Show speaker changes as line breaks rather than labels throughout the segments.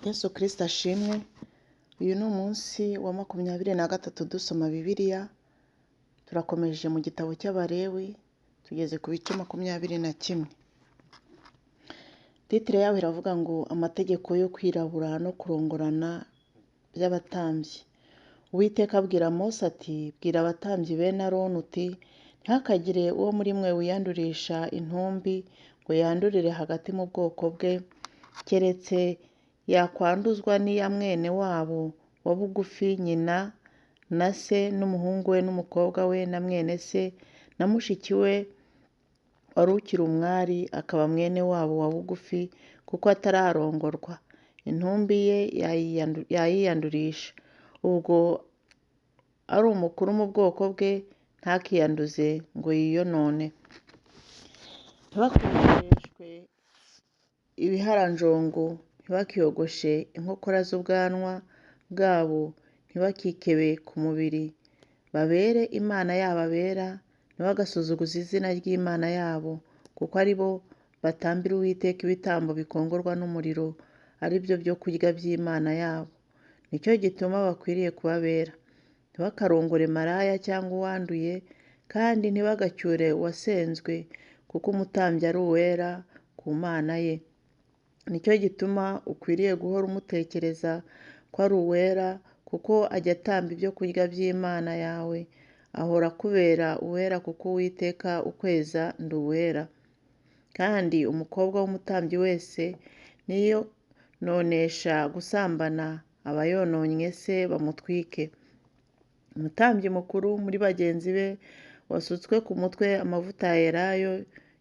Yesu Kristo ashimwe. Uyu ni umunsi wa 23 dusoma Bibiliya. Turakomeje mu gitabo cy'Abalewi, tugeze ku bice 21. Titire yaho iravuga ngo amategeko yo kwirabura no kurongorana by'abatambyi. Uwiteka abwira Mose ati, bwira abatambyi bene Aroni uti, ntihakagire uwo muri mwe wiyandurisha intumbi ngo yandurire hagati mu bwoko bwe, keretse yakwanduzwa n'iya mwene wabo wa bugufi, nyina na se n'umuhungu we n'umukobwa we na mwene se na mushiki we wari ukiri umwari, akaba mwene wabo wa bugufi kuko atararongorwa. Intumbi ye yayiyandurisha. Ubwo ari umukuru mu bwoko bwe, ntakiyanduze ngo yiyonone. Ntibakoreshwe ibiharanjongo, ntibakiyogoshe inkokora z'ubwanwa bwabo, ntibakikebe ku mubiri. Babere Imana yabo abera, ntibagasuzuguze izina ry'Imana yabo, kuko ari bo batambira Uwiteka ibitambo bikongorwa n'umuriro, ari byo byo kurya by'Imana yabo. Nicyo gituma bakwiriye kubabera. Ntibakarongore maraya cyangwa uwanduye, kandi ntibagacyure uwasenzwe, kuko umutambyi ari uwera ku Mana ye. Nicyo gituma ukwiriye guhora umutekereza ko ari uwera, kuko ajya atamba ibyo kurya by'Imana yawe. Ahora akubera uwera, kuko Uwiteka ukweza ndi uwera. Kandi umukobwa w'umutambyi wese niyononesha gusambana, aba yononnye se bamutwike. Umutambyi mukuru muri bagenzi be wasutswe ku mutwe amavuta ya elayo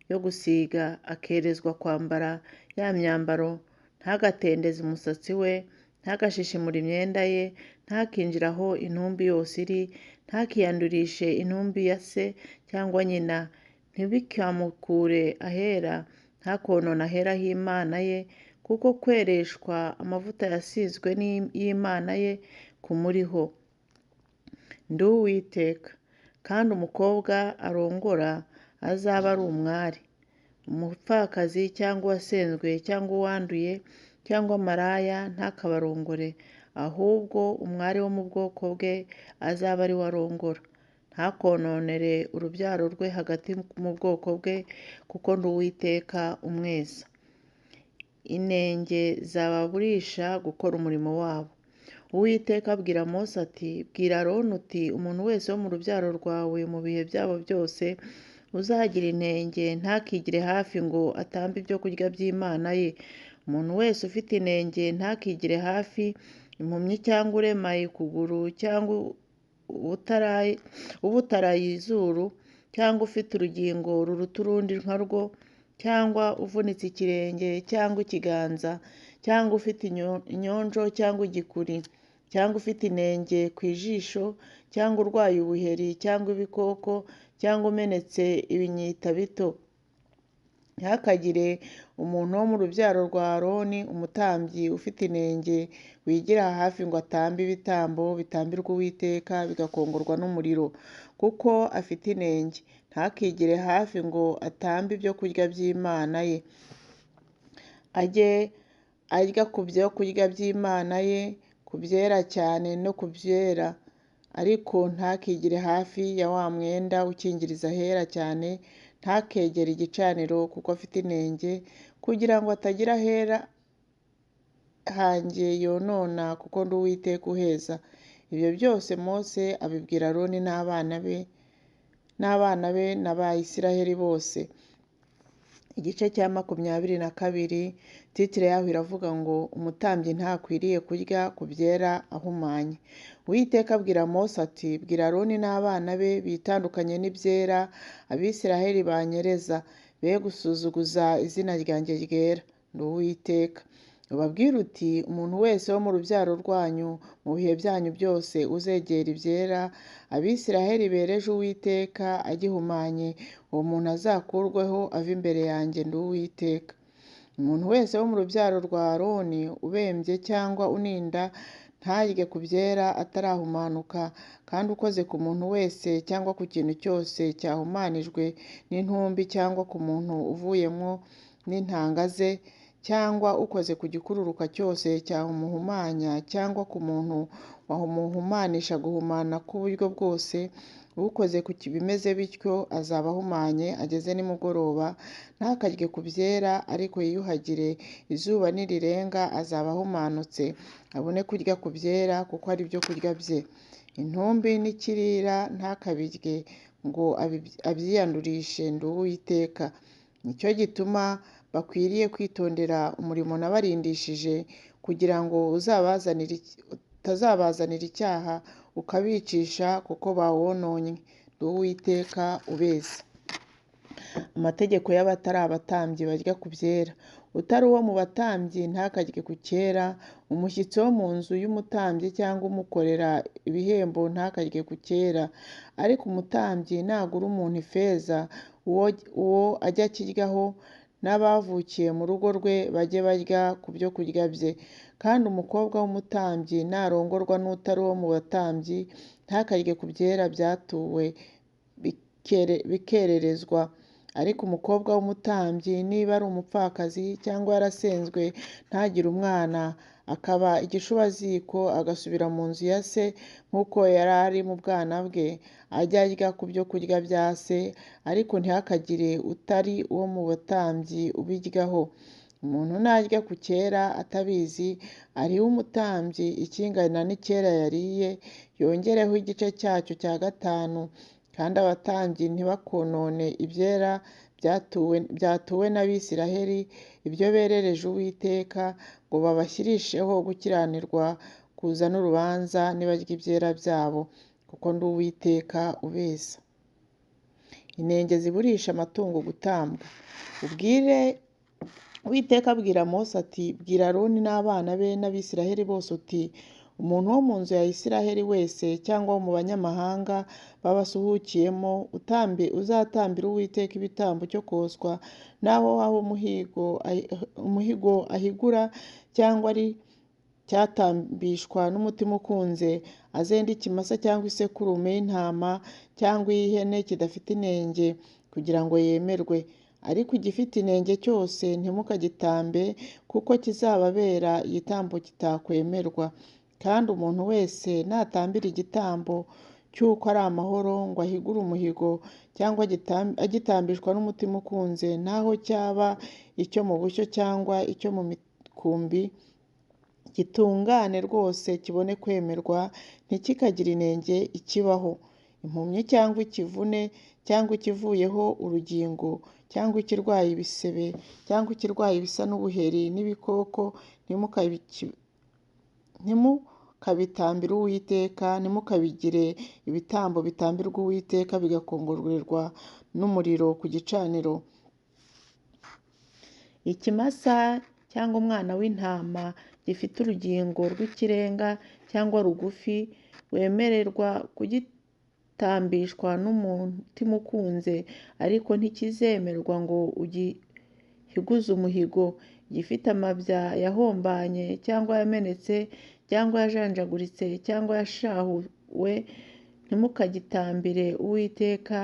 yo gusiga, akerezwa kwambara ya myambaro, ntagatendeze umusatsi we, ntagashishimure imyenda ye, ntakinjire aho intumbi yose iri, ntakiyandurishe intumbi ya se cyangwa nyina, ntibikamukure ahera, ntakonona ahera h'Imana ye, kuko kwereshwa amavuta yasizwe y'Imana ye kumuriho. Ndi Uwiteka. Kandi umukobwa arongora azaba ari umwari, umupfakazi cyangwa uwasenzwe cyangwa uwanduye cyangwa maraya ntakabarongore, ahubwo umwari wo mu bwoko bwe azaba ari we arongora. Ntakononere urubyaro rwe hagati mu bwoko bwe, kuko ndi Uwiteka umweza. Inenge zababurisha gukora umurimo wabo. Uwiteka abwira Mose ati, bwira Aroni uti, umuntu wese wo mu rubyaro rwawe mu bihe byabo byose uzagira inenge ntakigire hafi ngo atambe ibyo kurya by'Imana ye. Umuntu wese ufite inenge ntakigire hafi impumyi cyangwa uremaye ukuguru cyangwa ubutaraye izuru cyangwa ufite urugingo ruruta urundi nka rwo, cyangwa uvunitse ikirenge cyangwa ikiganza, cyangwa ufite inyonjo cyangwa igikuri, cyangwa ufite inenge ku ijisho, cyangwa urwaye ubuheri cyangwa ibikoko, cyangwa umenetse ibinyita bito. Ntihakagire umuntu wo mu rubyaro rwa Aroni umutambyi ufite inenge wigira hafi ngo atambe ibitambo bitambirwa Uwiteka bigakongorwa n'umuriro, kuko afite inenge. Ntakigire hafi ngo atambe ibyo kurya by'Imana ye. Ajye arya ku byo kurya by'Imana ye, ku byera cyane no ku byera, ariko ntakigire hafi ya wa mwenda ukingiriza ahera cyane. Ntakegere igicaniro kuko afite inenge, kugira ngo atagira ahera hanjye yonona, kuko ndi Uwiteka uheza. Ibyo byose Mose abibwira Aroni n'abana be n'Abayisiraheli bose. Igice cya 22. Titire yaho iravuga ngo umutambyi ntakwiriye kurya ku byera ahumanye. Uwiteka abwira Mose ati, bwira Aroni n'abana be bitandukanye n'ibyera Abisiraheli banyereza, be gusuzuguza izina ryanjye ryera. Ndi Uwiteka. Ubabwire uti, umuntu wese wo mu rubyaro rwanyu mu bihe byanyu byose uzegera ibyera Abisiraheli bereje Uwiteka agihumanye, uwo muntu azakurweho ave imbere yanjye. Ndi Uwiteka. Umuntu wese wo mu rubyaro rwa Aroni ubembye cyangwa uninda ntarye ku byera atarahumanuka. Kandi ukoze ku muntu wese cyangwa ku kintu cyose cyahumanijwe n'intumbi, cyangwa ku muntu uvuyemo n'intanga ze, cyangwa ukoze ku gikururuka cyose cyamuhumanya cyangwa ku muntu wamuhumanisha guhumana k'uburyo bwose, ukoze ku bimeze bityo azaba ahumanye ageze nimugoroba. Ntakarye ku byera ariko yiyuhagire, izuba nirirenga azaba ahumanutse, abone kurya ku byera kuko ari byo kurya bye. Intumbi n'ikirira ntakabirye ngo abyiyandurishe, ndi Uwiteka. Nicyo gituma bakwiriye kwitondera umurimo nabarindishije, kugira ngo utazabazanira icyaha ukabicisha kuko bawononnye. Ndi Uwiteka ubeza. Amategeko y'abatari abatambyi barya ku byera. Utari uwo mu batambyi ntakarye ku cyera. Umushyitsi wo mu nzu y'umutambyi cyangwa umukorera ibihembo ntakarye ku cyera. Ariko umutambyi nagura umuntu ifeza, uwo ajye akiryaho, n'abavukiye mu rugo rwe bajye barya ku byo kurya bye. Kandi umukobwa w'umutambyi narongorwa n'utari uwo mu batambyi ntakarye ku byera byatuwe bikererezwa. Ariko umukobwa w'umutambyi niba ari umupfakazi cyangwa yarasenzwe ntagire umwana, akaba igishubaziko, agasubira mu nzu ya se nk'uko yari ari mu bwana bwe, ajye arya ku byo kurya bya se, ariko ntihakagire utari uwo mu batambyi ubiryaho. Umuntu narya ku cyera atabizi, arihe umutambyi ikingana n'icyera yariye, yongereho igice cyacyo cya gatanu. Kandi abatambyi ntibakonone ibyera byatuwe n'Abisiraheli, ibyo berereje Uwiteka, ngo babashyirisheho gukiranirwa kuza n'urubanza nibarya ibyera byabo, kuko ndi Uwiteka ubeza. Inenge ziburisha amatungo gutambwa. Uwiteka abwira Mose ati, bwira Aroni n'abana be n'Abisiraheli bose uti, umuntu wo mu nzu ya Isiraheli wese cyangwa wo mu banyamahanga babasuhukiyemo uzatambira Uwiteka ibitambo cyo koswa, naho waba umuhigo ahigura cyangwa ari cyatambishwa n'umutima ukunze, azende ikimasa cyangwa isekurume y'intama cyangwa iy'ihene kidafite inenge, kugira ngo yemerwe. Ariko igifite inenge cyose ntimukagitambe, kuko kizababera igitambo kitakwemerwa. Kandi umuntu wese natambira igitambo cy'uko ari amahoro, ngo ahigure umuhigo cyangwa agitambishwa n'umutima ukunze, naho cyaba icyo mu bushyo cyangwa icyo mu mikumbi, gitungane rwose kibone kwemerwa, ntikikagire inenge ikibaho. Impumyi cyangwa ikivune cyangwa ikivuyeho urugingo cyangwa ikirwaye ibisebe cyangwa ikirwaye ibisa n'ubuheri n'ibikoko ntimukabitambire Uwiteka, ntimukabigire ibitambo bitambirwa Uwiteka bigakongorerwa n'umuriro ku gicaniro. Ikimasa cyangwa umwana w'intama gifite urugingo rw'ikirenga cyangwa rugufi, wemererwa kugitambishwa n'umutima ukunze, ariko ntikizemerwa ngo ugihiguze umuhigo. Gifite amabya yahombanye cyangwa yamenetse cyangwa yajanjaguritse cyangwa yashahuwe, ntimukagitambire Uwiteka.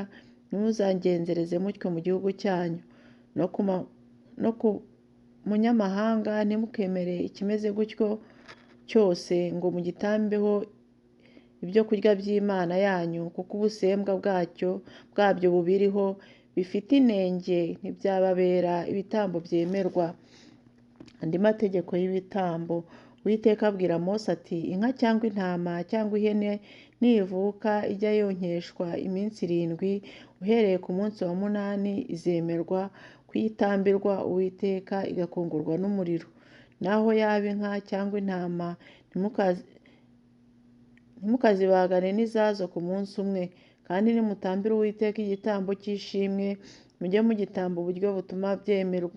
Ntimuzagenzereze mutyo mu gihugu cyanyu. No ku munyamahanga ntimukemere ikimeze gutyo cyose ngo mugitambeho ibyo kurya by'Imana yanyu, kuko ubusembwa bwabyo bubiriho, bifite inenge, ntibyababera ibitambo byemerwa. Andi mategeko y'ibitambo. Uwiteka abwira Mose ati, inka cyangwa intama cyangwa ihene nivuka ijya yonkeshwa iminsi 7, uhereye ku munsi wa 8 izemerwa kuyitambirwa Uwiteka, igakongorwa n'umuriro. Naho yaba inka cyangwa intama, ntimukazibagane n'izazo ku munsi umwe. Kandi nimutambira Uwiteka igitambo cy'ishimwe, mujye mugitamba uburyo butuma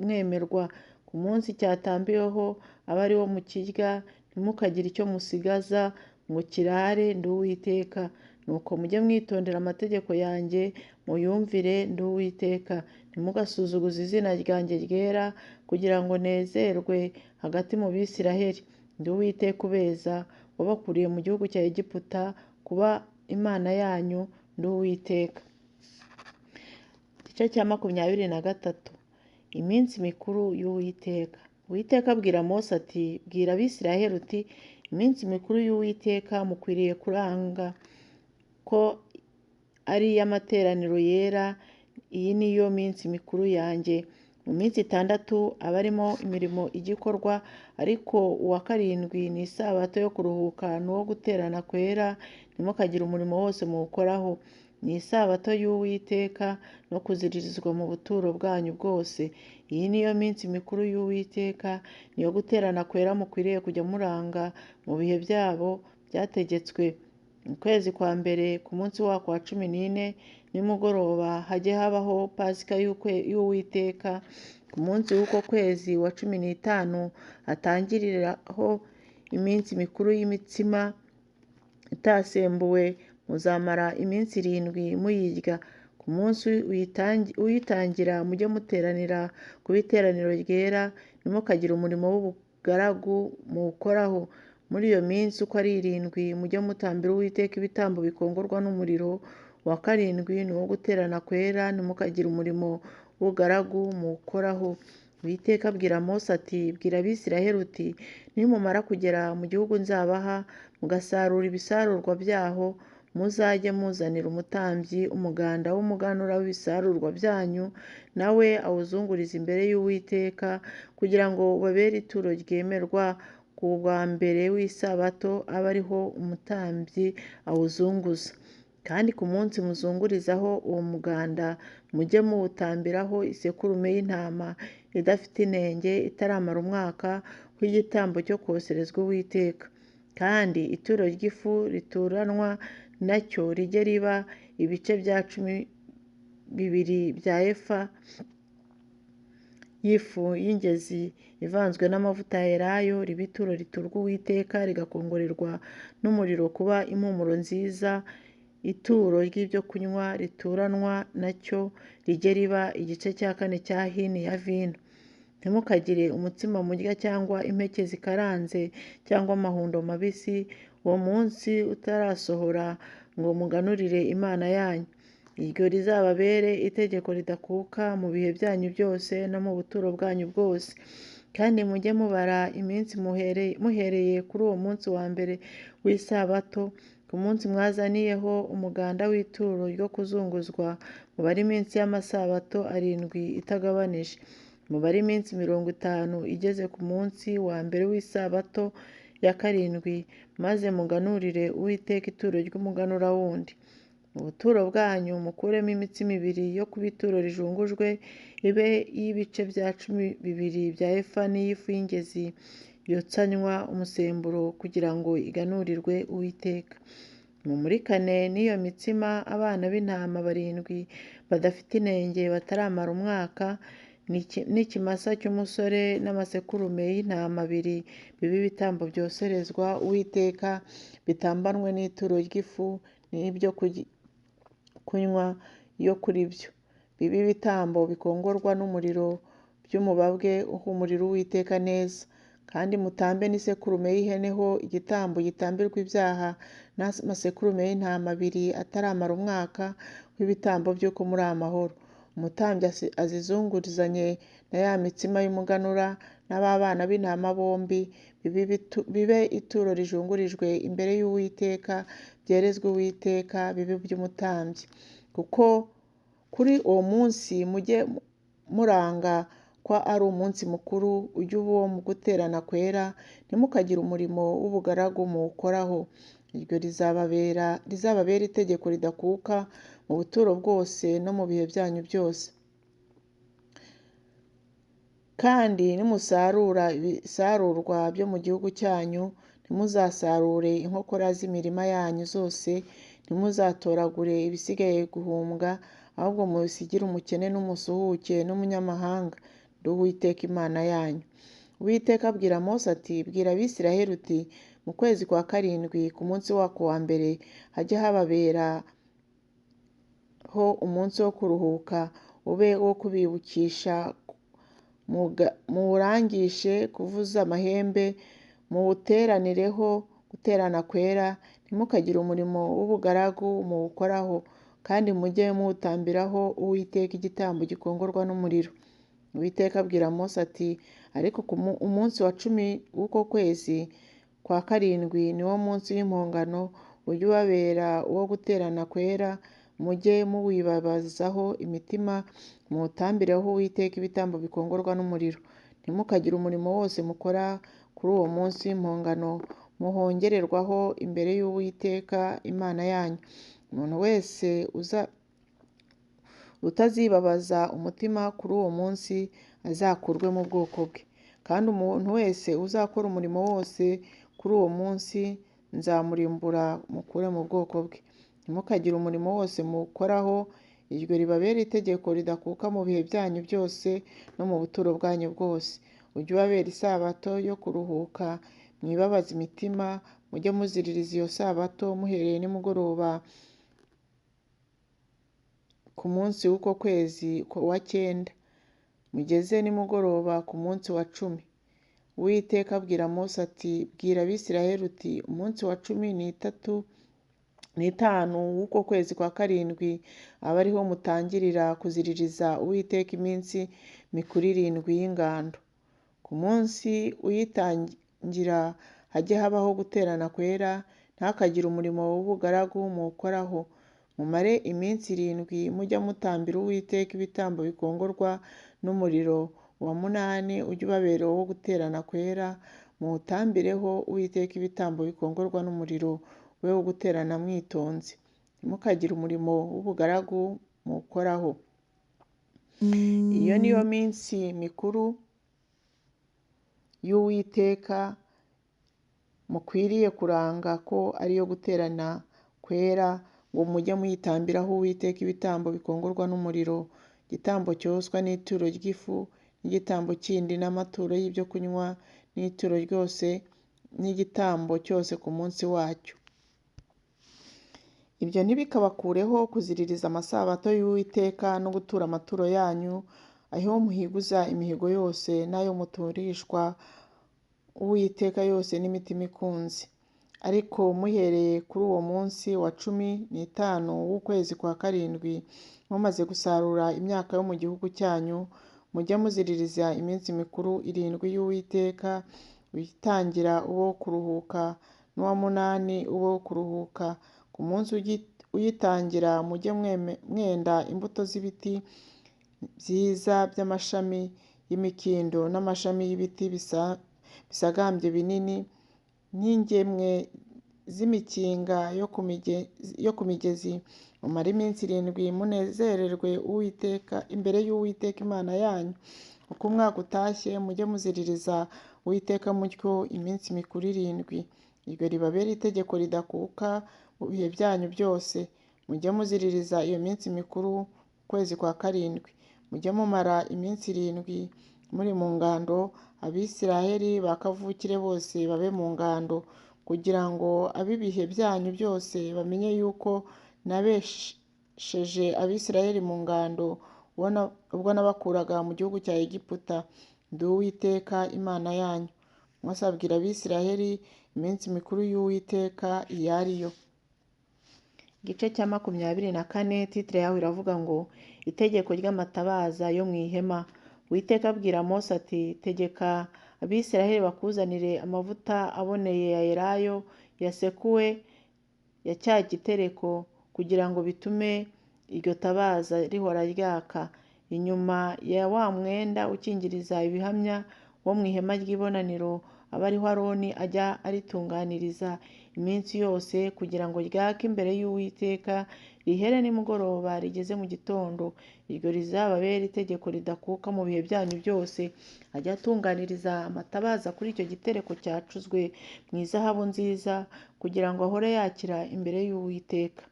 mwemerwa. Ku munsi cyatambiweho aba ari wo mukirya, ntimukagire icyo musigaza ngo kirare, ndi Uwiteka. Nuko mujye mwitondera amategeko yanjye muyumvire, ndi Uwiteka. Ntimugasuzuguze izina ryanjye ryera, kugira ngo nezerwe hagati mu Bisiraheli. Ndi Uwiteka ubeza, wabakuriye mu gihugu cya Egiputa kuba Imana yanyu, ndi Uwiteka. Igice cya 23. Iminsi mikuru y'Uwiteka. Uwiteka abwira Mose ati bwira Abisirayeli uti iminsi mikuru y'Uwiteka mukwiriye kuranga ko ari iy'amateraniro yera. Iyi ni yo minsi mikuru yanjye. Mu minsi itandatu aba arimo imirimo igikorwa, ariko uwa karindwi ni isabato yo kuruhuka n'uwo guterana kwera, ntimukagire umurimo wose muwukoraho. Ni isabato y'Uwiteka no kuziririzwa mu buturo bwanyu bwose. Iyi ni yo minsi mikuru y'Uwiteka, ni iyo guterana kwera mukwiriye kujya muranga mu bihe byabo byategetswe. Mu kwezi kwa mbere ku munsi wako wa 14 nimugoroba hajye habaho Pasika y'Uwiteka. Ku munsi w'uko kwezi wa 15 hatangiriraho iminsi mikuru y'imitsima itasembuwe. Muzamara iminsi 7 muyirya. Ku munsi uyitangira mujye muteranira ku iteraniro ryera, ntimukagire umurimo w'ubugaragu muwukoraho. Muri iyo minsi uko ari 7 mujye mutambira Uwiteka ibitambo bikongorwa n'umuriro. Uwa karindwi ni uwo guterana kwera, ntimukagire umurimo w'ubugaragu muwukoraho. Uwiteka abwira Mose ati bwira Abisirayeli uti nimumara kugera mu gihugu nzabaha, mugasarura ibisarurwa byaho, muzajye muzanira umutambyi umuganda w'umuganura w'ibisarurwa byanyu, nawe awuzungurize imbere y'Uwiteka, kugira ngo babere ituro ryemerwa ku wa mbere w'isabato, abe ariho umutambyi awuzunguza. Kandi ku munsi muzungurizaho uwo muganda mujye muwutambiraho isekurume y'intama idafite inenge itaramara umwaka w'igitambo cyo koserezwa Uwiteka. Kandi ituro ry'ifu rituranwa nacyo rijye riba ibice bya 12 bya efa y'ifu y'ingezi ivanzwe n'amavuta ya elayo, riba ituro riturwa Uwiteka, rigakongorerwa n'umuriro kuba impumuro nziza. Ituro ry'ibyo kunywa rituranwa nacyo rijye riba igice cya 4 cya hini ya vino. Ntimukagire umutsima murya cyangwa impeke zikaranze cyangwa amahundo mabisi uwo munsi utarasohora, ngo muganurire Imana yanyu. Iryo rizababere itegeko ridakuka mu bihe byanyu byose no mu buturo bwanyu bwose. Kandi mujye mubara iminsi muhereye kuri uwo munsi wa mbere w'isabato. Ku munsi mwazaniyeho umuganda w'ituro ryo kuzunguzwa, mubare iminsi y'amasabato 7 itagabanije. Mubare iminsi 50 igeze ku munsi wa mbere w'isabato ya karindwi, maze muganurire Uwiteka ituro ry'umuganura wundi. Mu buturo bwanyu mukuremo imitsima 2 yo kuba ituro rijungujwe, ibe y'ibice bya 12 bya efa n'iyifu y'ingezi yotsanywa umusemburo, kugira ngo iganurirwe Uwiteka. Mumurikane n'iyo mitsima abana b'intama 7 badafite inenge bataramara umwaka, n'ikimasa cy'umusore n'amasekurume y'intama 2 bibe ibitambo byoserezwa Uwiteka, bitambanwe n'ituro ry'ifu n'ibyo kunywa yo kuri byo, bibe ibitambo bikongorwa n'umuriro by'umubabwe uhumurira Uwiteka neza. Kandi mutambe n'isekurume y'ihene ho igitambo gitambirwa ibyaha, n'amasekurume y'intama 2 ataramara umwaka w'ibitambo by'uko muri amahoro. Umutambyi azizungurizanye na ya mitsima y'umuganura n'ababana b'intama bombi, bibe ituro rijungurijwe imbere y'Uwiteka, byerezwe Uwiteka, bibe by'umutambyi. Kuko kuri uwo munsi mujye muranga ko ari umunsi mukuru, ujye uba uwo mu guterana kwera, ntimukagire umurimo w'ubugaragu muwukoraho. Iryo rizababera itegeko ridakuka mu buturo bwose no mu bihe byanyu byose. Kandi nimusarura ibisarurwa byo mu gihugu cyanyu, ntimuzasarure inkokora z'imirima yanyu zose, ntimuzatoragure ibisigaye guhumbwa, ahubwo mubisigire umukene n'umusuhuke n'umunyamahanga. Ndi Uwiteka Imana yanyu. Uwiteka abwira Mose ati bwira Abisirayeli uti mu kwezi kwa karindwi ku munsi wako wa mbere hajye hababeraho umunsi wo kuruhuka, ube wo kubibukisha. Muwurangishe kuvuza amahembe, muwuteranireho guterana kwera, ntimukagire umurimo w'ubugaragu muwukoraho. Kandi mujye muwutambiraho Uwiteka igitambo gikongorwa n'umuriro. Uwiteka abwira Mose ati ariko umunsi wa 10 w'uko kwezi kwa karindwi niwo munsi w'impongano, ujye ubabera uwo guterana kwera, mujye muwibabazaho imitima, muwutambireho Uwiteka ibitambo bikongorwa n'umuriro. Ntimukagire umurimo wose mukora kuri uwo munsi w'impongano muhongererwaho imbere y'Uwiteka Imana yanyu. Umuntu wese utazibabaza umutima kuri uwo munsi azakurwe mu bwoko bwe. Kandi umuntu wese uzakora umurimo wose kuri uwo munsi nzamurimbura mukure mu bwoko bwe. Ntimukagire umurimo wose mukoraho, iryo ribabera itegeko ridakuka mu bihe byanyu byose no mu buturo bwanyu bwose. Ujye ubabera isabato yo kuruhuka, mwibabaze imitima, mujye muziririza iyo sabato muhereye nimugoroba ku munsi w'uko kwezi wa 9, mugeze nimugoroba ku munsi wa 10. Uwiteka abwira Mose ati, bwira Abisirayeli uti, umunsi wa 15 w'uko kwezi kwa karindwi aba ariho mutangirira kuziririza Uwiteka iminsi mikuru 7 y'ingando. Ku munsi uyitangira hajye habaho guterana kwera, ntakagire umurimo w'ubugaragu muwukoraho. Mumare iminsi 7 mujya mutambira Uwiteka ibitambo bikongorwa n'umuriro. Uwa 8 ujye ubabera uwo guterana kwera, muwutambireho Uwiteka ibitambo bikongorwa n'umuriro, we wo guterana mwitonze. Ntimukagire umurimo w'ubugaragu muwukoraho. Iyo niyo minsi mikuru y'Uwiteka mukwiriye kuranga ko ari iyo guterana kwera, ngo mujye muyitambiraho Uwiteka ibitambo bikongorwa n'umuriro, igitambo cyoswa n'ituro ry'ifu, n'igitambo kindi n'amaturo y'ibyo kunywa, n'ituro ryose n'igitambo cyose ku munsi wacyo. Ibyo ntibikabakureho kuziririza amasabato y'Uwiteka no gutura amaturo yanyu, aho muhiguza imihigo yose n'ayo muturishwa Uwiteka yose n'imitima ikunze. Ariko muhereye kuri uwo munsi wa 15 w'ukwezi kwa karindwi, mumaze gusarura imyaka yo mu gihugu cyanyu, mujye muziririza iminsi mikuru 7 y'Uwiteka, uyitangira uwo kuruhuka n'uwa 8 uwo kuruhuka. Ku munsi uyitangira mujye mwenda imbuto z'ibiti byiza by'amashami y'imikindo n'amashami y'ibiti bisagambye binini, n'ingemwe z'imikinga yo ku migezi. Mumare iminsi 7 munezererwe Uwiteka imbere y'Uwiteka Imana yanyu. Uko umwaka utashye mujye muziririza Uwiteka mutyo iminsi mikuru 7. Iryo ribabera itegeko ridakuka mu bihe byanyu byose. Mujye muziririza iyo minsi mikuru kwezi kwa karindwi. Mujye mumara iminsi 7 muri mu ngando. Abisirayeli bakavukire bose babe mu ngando, kugira ngo ab'ibihe byanyu byose bamenye yuko nabesheje Abisirayeli mu ngando ubwo nabakuraga mu gihugu cya Egiputa. Ndi Uwiteka Imana yanyu. Mose abwira Abisirayeli iminsi mikuru y'Uwiteka iyo ari yo. Igice cya 24, titire yawe iravuga ngo itegeko ry'amatabaza yo mu ihema. Uwiteka abwira Mose ati, tegeka Abisirayeli bakuzanire amavuta aboneye ya elayo yasekuwe ya cya gitereko, kugira ngo bitume iryo tabaza rihora ryaka. Inyuma ya wa mwenda ukingiriza ibihamya wo mu ihema ry'ibonaniro, aba ariho Aroni ajya aritunganiriza iminsi yose, kugira ngo ryake imbere y'Uwiteka rihere nimugoroba rigeze mu gitondo. Iryo rizababera itegeko ridakuka mu bihe byanyu byose. Ajya atunganiriza amatabaza kuri icyo gitereko cyacuzwe mu izahabu nziza, kugira ngo ahore yakira imbere y'Uwiteka.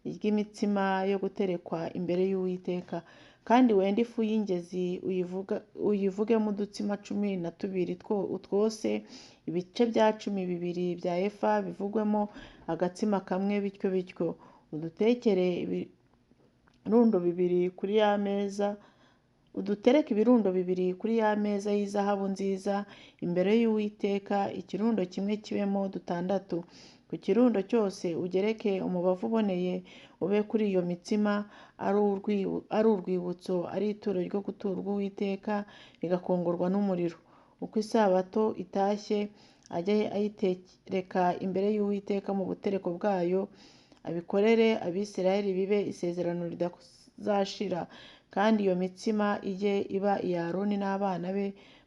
Iry'imitsima yo guterekwa imbere y'Uwiteka. Kandi wende ifu y'ingezi uyivugemo udutsima 12 twose, ibice bya 12 bya efa bivugwemo agatsima kamwe, bityo bityo. Udutekere ibirundo 2 kuri ya meza, udutereke ibirundo 2 kuri ya meza y'izahabu nziza imbere y'Uwiteka, ikirundo kimwe kibemo 6. Ku kirundo cyose ugereke umubavu uboneye ube kuri iyo mitsima, ari urwibutso, ari ituro ryo guturwa Uwiteka rigakongorwa n'umuriro. uko isabato itashye ajye ayitereka imbere y'Uwiteka mu butereko bwayo, abikorere Abisirayeli bibe isezerano ridazashira, kandi iyo mitsima ijye iba iya Aroni n'abana be,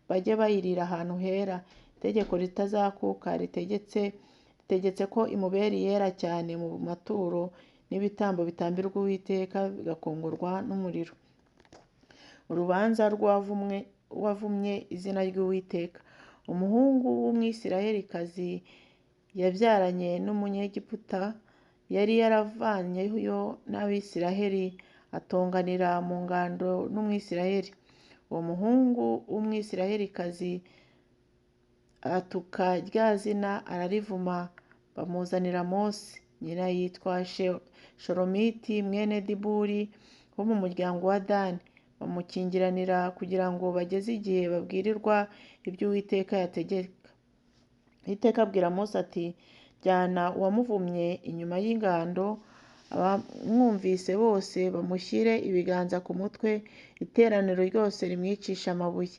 bajye bayirira ahantu hera. Itegeko ritazakuka ritegetse ko imubera iyera cyane mu maturo n'ibitambo bitambirwa Uwiteka bigakongorwa n'umuriro. Urubanza rw'uwavumye izina ry'Uwiteka. Umuhungu w'Umwisirayelikazi yabyaranye n'Umunyegiputa yari yaravanyeyo n'Abisirayeli, atonganira mu ngando n'Umwisirayeli. Uwo muhungu w'Umwisirayelikazi atuka rya zina ararivuma, bamuzanira Mose. Nyina yitwa Shelomiti mwene Diburi wo mu muryango wa Dani. Bamukingiranira kugira ngo bageze igihe babwirirwa ibyo Uwiteka yategeka. Uwiteka abwira Mose ati, jyana uwamuvumye inyuma y'ingando, abamwumvise bose bamushyire ibiganza ku mutwe, iteraniro ryose rimwicisha amabuye.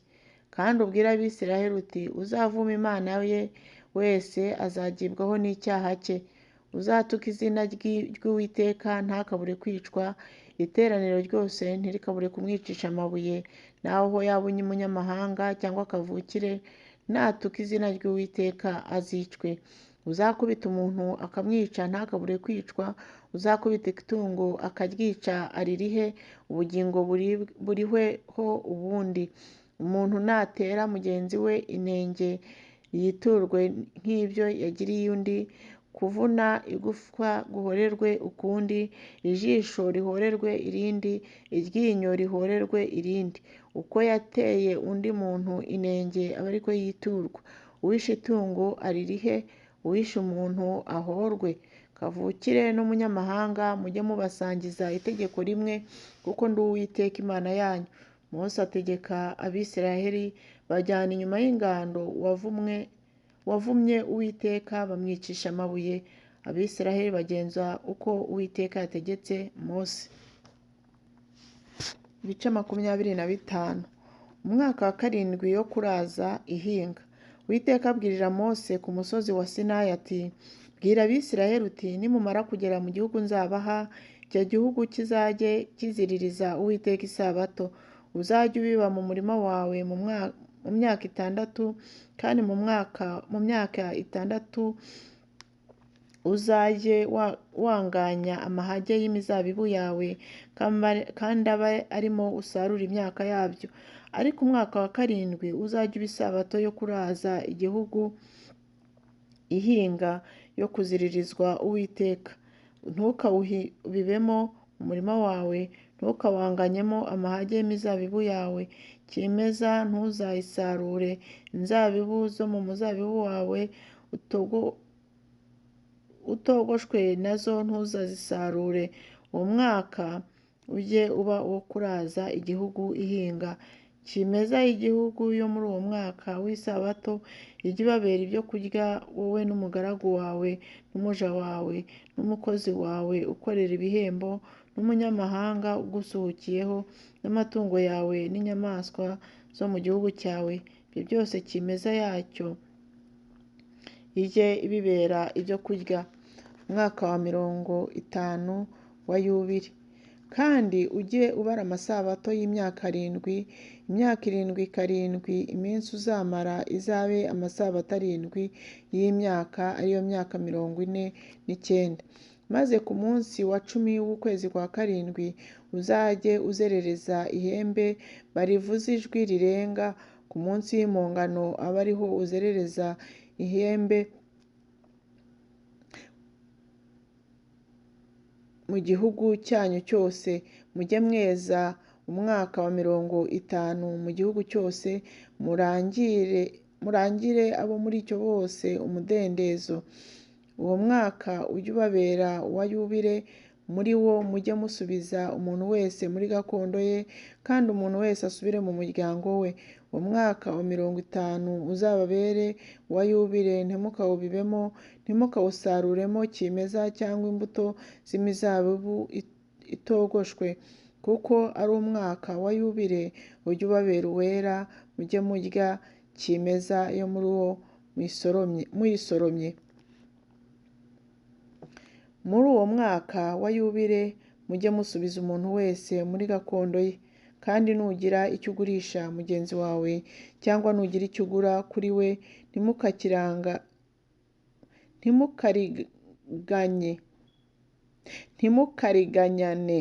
Kandi ubwire Abisirayeli uti, uzavuma Imana ye wese azagibwaho n'icyaha cye. Uzatuka izina ry'Uwiteka ntakabure kwicwa, iteraniro ryose ntirikabure kumwicisha amabuye, naho yaba umunyamahanga cyangwa kavukire, natuka izina ry'Uwiteka azicwe. Uzakubita umuntu akamwica ntakabure kwicwa, uzakubita itungo akaryica aririhe, ubugingo burihweho ubundi. Umuntu natera mugenzi we inenge yiturwe nk'ibyo yagiriye undi, kuvuna igufwa guhorerwe ukundi, ijisho rihorerwe irindi, iryinyo rihorerwe irindi. Uko yateye undi muntu inenge abe ariko yiturwa. Uwishe itungo aririhe, uwishe umuntu ahorwe. Kavukire n'umunyamahanga mujye mubasangiza itegeko rimwe, kuko ndi Uwiteka Imana yanyu. Mose ategeka Abisirayeli, bajyana inyuma y'ingando wavumye Uwiteka, bamwicisha amabuye. Abisirayeli bagenza uko Uwiteka yategetse Mose. Ibice 25. Umwaka wa 7 yo kuraza ihinga. Uwiteka abwirira Mose ku musozi wa Sinayi ati, bwira Abisirayeli uti, nimumara kugera mu gihugu nzabaha, icyo gihugu kizajye kiziririza Uwiteka isabato. Uzajye ubiba mu murima wawe mu myaka 6, kandi mu myaka 6 uzajye wanganya amahage y'imizabibu yawe, kandi abe arimo usarura imyaka yabyo. Ariko umwaka wa 7 uzajye uba isabato yo kuraza igihugu ihinga, yo kuziririzwa Uwiteka. Ntukawubibemo umurima wawe, ntukawanganyemo amahage y'imizabibu yawe. Kimeza ntuzayisarure. Inzabibu zo mu muzabibu wawe utogoshwe nazo ntuzazisarure. Uwo mwaka ujye uba uwo kuraza igihugu ihinga. Kimeza y'igihugu yo muri uwo mwaka w'isabato ijye ibabera ibyo kurya, wowe n'umugaragu wawe n'umuja wawe n'umukozi wawe ukorera ibihembo, n'umunyamahanga ugusuhukiyeho, n'amatungo yawe n'inyamaswa zo mu gihugu cyawe. Ibyo byose kimeza yacyo ijye ibibera ibyo kurya. Umwaka wa 50 wa Yubile. Kandi ujye ubara amasabato y'imyaka 7, imyaka 7 iminsi uzamara izabe amasabato 7 y'imyaka, ariyo myaka 49. Maze ku munsi wa 10 w'ukwezi kwa 7 uzajye uzerereza ihembe, barivuze ijwi rirenga. Ku munsi w'impongano abe ariho uzerereza ihembe mu gihugu cyanyu cyose. Mujye mweza umwaka wa 50 mu gihugu cyose, murangire abo muri cyo bose umudendezo. Uwo mwaka ujye ubabera uwa Yubile. Muri wo mujye musubiza umuntu wese muri gakondo ye, kandi umuntu wese asubire mu muryango we. Uwo mwaka wa 50 uzababere uwa Yubile. Ntimukawubibemo, ntimukawusaruremo kimeza cyangwa imbuto z'imizabibu itogoshwe, kuko ari umwaka wa Yubile. Ujye ubabera uwera, mujye murya kimeza yo muri uwo muyisoromye. Muri uwo mwaka wa yubile mujye musubiza umuntu wese muri gakondo ye, kandi nugira icyo ugurisha mugenzi wawe cyangwa nugira icyo ugura kuri we, ntimukariganyane.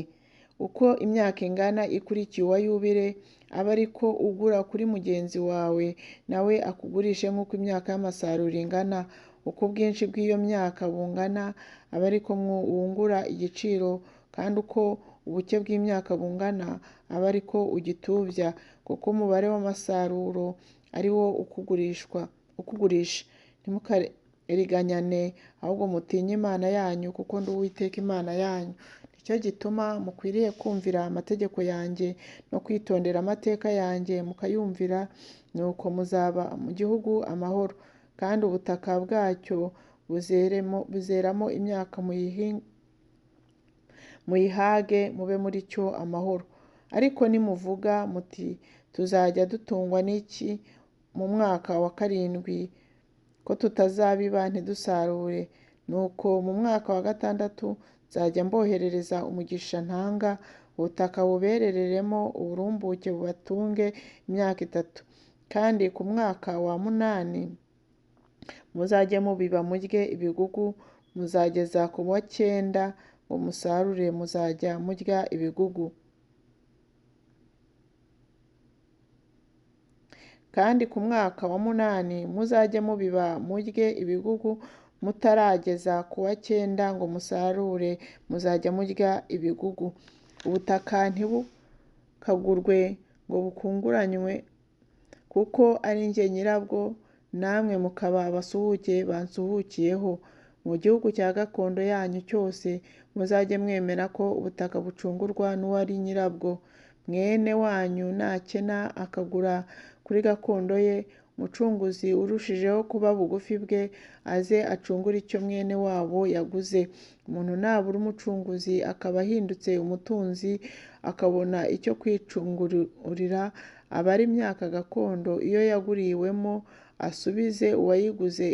Uko imyaka ingana ikurikiye uwa yubile aba ariko ugura kuri mugenzi wawe, nawe akugurishe nk'uko imyaka y'amasaruro ingana. Uko ubwinshi bw'iyo myaka bungana aba ariko wungura igiciro, kandi uko ubuke bw'imyaka bungana aba ariko ugitubya, kuko umubare w'amasaruro ari wo ukugurisha. Ntimukariganyane, ahubwo mutinye Imana yanyu, kuko ndi Uwiteka Imana yanyu. Nicyo gituma mukwiriye kumvira amategeko yanjye no kwitondera amateka yanjye mukayumvira, nuko muzaba mu gihugu amahoro, kandi ubutaka bwacyo buzeramo imyaka muyihage, mube muri cyo amahoro. Ariko nimuvuga muti, tuzajya dutungwa n'iki mu mwaka wa 7 ko tutazabiba ntidusarure? Nuko mu mwaka wa 6 nzajya mboherereza umugisha ntanga, ubutaka bubereremo uburumbuke bubatunge imyaka 3. Kandi ku mwaka wa 8 muzajye mubiba murye ibigugu, muzageza ku wa 9 ngo musarure, muzajya murya ibigugu. Kandi ku mwaka wa 8 muzajye mubiba murye ibigugu, mutarageza ku wa 9 ngo musarure, muzajya murya ibigugu. Ubutaka ntibukagurwe ngo bukunguranywe, kuko ari jye nyirabwo, namwe mukaba abasuhuke bansuhukiyeho. Mu gihugu cya gakondo yanyu cyose muzajye mwemera ko ubutaka bucungurwa n'uwari nyirabwo. Mwene wanyu nakena akagura kuri gakondo ye, umucunguzi urushijeho kuba bugufi bwe aze acungure icyo mwene wabo yaguze. Umuntu nabura umucunguzi akaba ahindutse umutunzi, akabona icyo kwicungurira, abara imyaka gakondo iyo yaguriwemo, asubize uwayiguze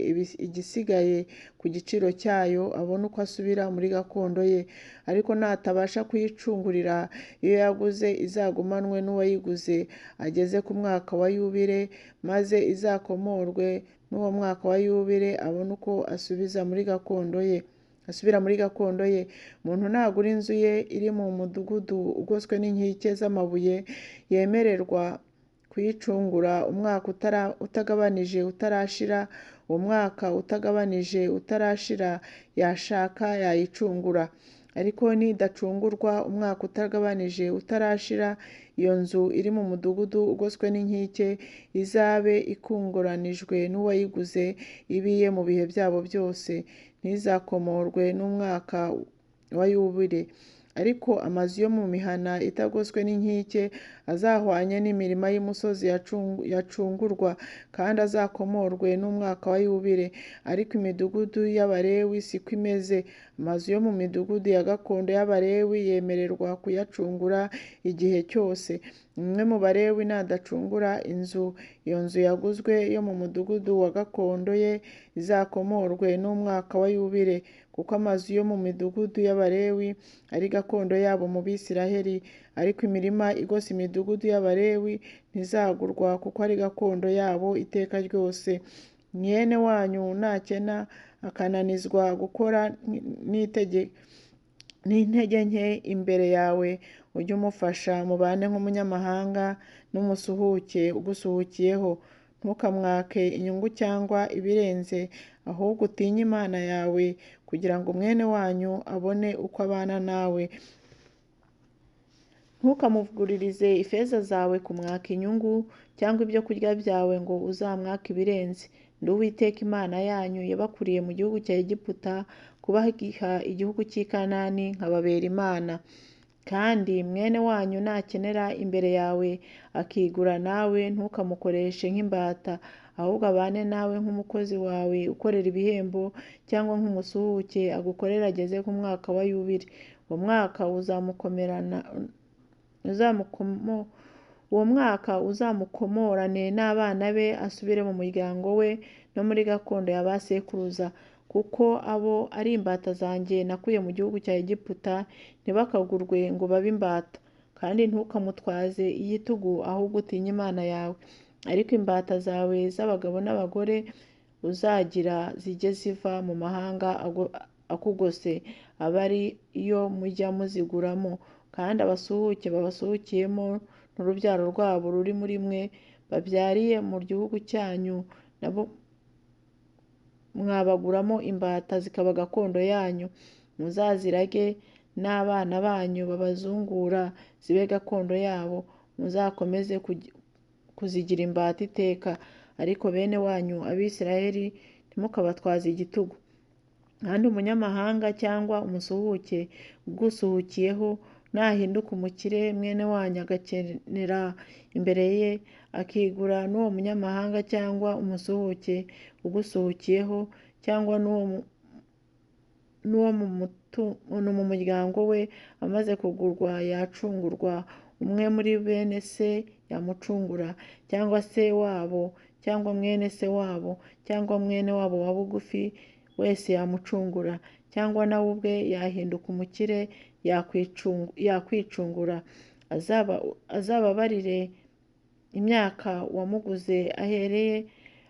igisigaye ku giciro cyayo, abone uko asubira muri gakondo ye. Ariko natabasha kuyicungurira iyo yaguze, izagumanwe n'uwayiguze ageze ku mwaka wa yubile, maze izakomorwe n'uwo mwaka wa yubile, abone uko asubira muri gakondo ye. Umuntu nagura inzu ye iri mu mudugudu ugoswe n'inkike z'amabuye, yemererwa kuyicungura umwaka utagabanije utarashira. Uwo mwaka utagabanije utarashira yashaka yayicungura. Ariko nidacungurwa umwaka utagabanije utarashira, iyo nzu iri mu mudugudu ugoswe n'inkike izabe ikunguranijwe n'uwayiguze ibiye mu bihe byabo byose, ntizakomorwe n'umwaka wa yubile. Ariko amazu yo mu mihana itagoswe n'inkike azahwanye n'imirima y'umusozi yacungurwa, kandi azakomorwe n'umwaka wa yubile. Ariko imidugudu y'Abalewi siko imeze. Amazu yo mu midugudu ya gakondo y'Abalewi yemererwa kuyacungura igihe cyose. Umwe mu Balewi nadacungura inzu, iyo nzu yaguzwe yo mu mudugudu wa gakondo ye izakomorwe n'umwaka wa yubile, kuko amazu yo mu midugudu y'Abalewi ari gakondo yabo mu Bisiraheli. Ariko imirima igose imidugudu y'Abalewi ntizagurwa, kuko ari gakondo yabo iteka ryose. Mwene wanyu nakena akananizwa gukora n'intege nke imbere yawe, ujye umufasha, mubane nk'umunyamahanga n'umusuhuke ugusuhukiyeho. Ntukamwake inyungu cyangwa ibirenze, ahubwo utinye Imana yawe, kugira ngo mwene wanyu abone uko abana nawe. Ntukamuguririze ifeza zawe kumwaka inyungu, cyangwa ibyo kurya byawe ngo uzamwake ibirenze. Ndi Uwiteka Imana yanyu yabakuriye mu gihugu cya Egiputa kubaha igihugu cy'i Kanani nkababera Imana. Kandi mwene wanyu nakenera imbere yawe akigura nawe, ntukamukoreshe nk'imbata, ahubwo abane nawe nk'umukozi wawe ukorera ibihembo, cyangwa nk'umusuhuke agukorera ageze ku mwaka wa yubile. Uwo mwaka uwo mwaka uzamukomorane n'abana be, asubire mu muryango we no muri gakondo ya ba sekuruza, kuko abo ari imbata zanjye nakuye mu gihugu cya Egiputa, ntibakagurwe ngo babe imbata. Kandi ntukamutwaze igitugu, ahubwo utinye Imana yawe. Ariko imbata zawe z'abagabo n'abagore uzagira zijye ziva mu mahanga akugose, abe ari yo mujya muziguramo, kandi abasuhuke babasuhukiyemo n'urubyaro rwabo ruri muri mwe babyariye mu gihugu cyanyu, nabo mwabaguramo imbata zikaba gakondo yanyu. Muzazirage n'abana banyu babazungura zibe gakondo yabo, muzakomeze kuzigira imbata iteka. Ariko bene wanyu Abisirayeli ntimukabatwaze igitugu. Kandi umunyamahanga cyangwa umusuhuke ugusuhukiyeho nahinduka umukire, mwene wanyu agakenera imbere ye, akigura n'uwo munyamahanga cyangwa umusuhuke ugusuhukiyeho, cyangwa n'uwo mu muryango we, amaze kugurwa yacungurwa, umwe muri bene se yamucungura, cyangwa se wabo, cyangwa mwene se wabo, cyangwa mwene wabo wa bugufi wese yamucungura, cyangwa nawe ubwe yahinduka umukire yakwicungura. Azababarire imyaka wamuguze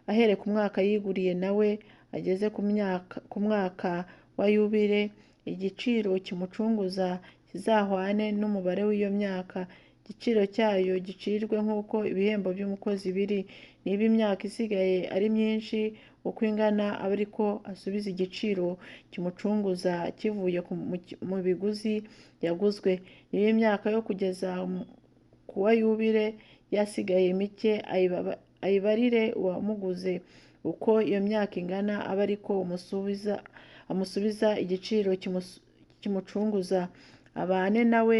ahere ku mwaka yiguriye, nawe ageze ku mwaka wa yubile, igiciro kimucunguza kizahwane n'umubare w'iyo myaka, igiciro cyayo gicirwe nk'uko ibihembo by'umukozi biri. Niba imyaka isigaye ari myinshi uko ingana, abe ariko asubiza igiciro kimucunguza kivuye mu biguzi yaguzwe. Niba imyaka yo kugeza ku wa yubile yasigaye mike, ayibarire uwamuguze uko iyo myaka ingana, abe ariko amusubiza igiciro kimucunguza, abane nawe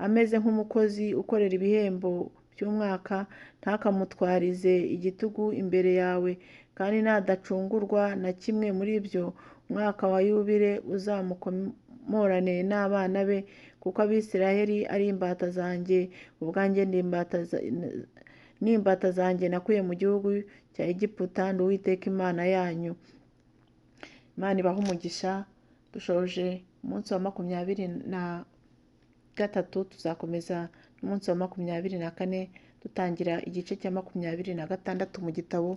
ameze nk'umukozi ukorera ibihembo by'umwaka. Ntakamutwarize igitugu imbere yawe. Kandi nadacungurwa na kimwe muri ibyo, umwaka wa yubile uzamukomorane n'abana be, kuko Abisirayeli ari imbata zanjye, ubwanjye ni imbata zanjye nakuye mu gihugu cya Egiputa. Ndi Uwiteka Imana yanyu. Imana ibahe umugisha. Dushoje umunsi wa 23, tuzakomeza n'umunsi wa 24 dutangira igice cya 26 mu gitabo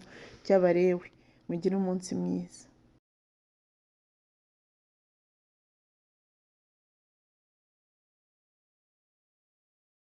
cy'Abalewi. Mugire umunsi mwiza.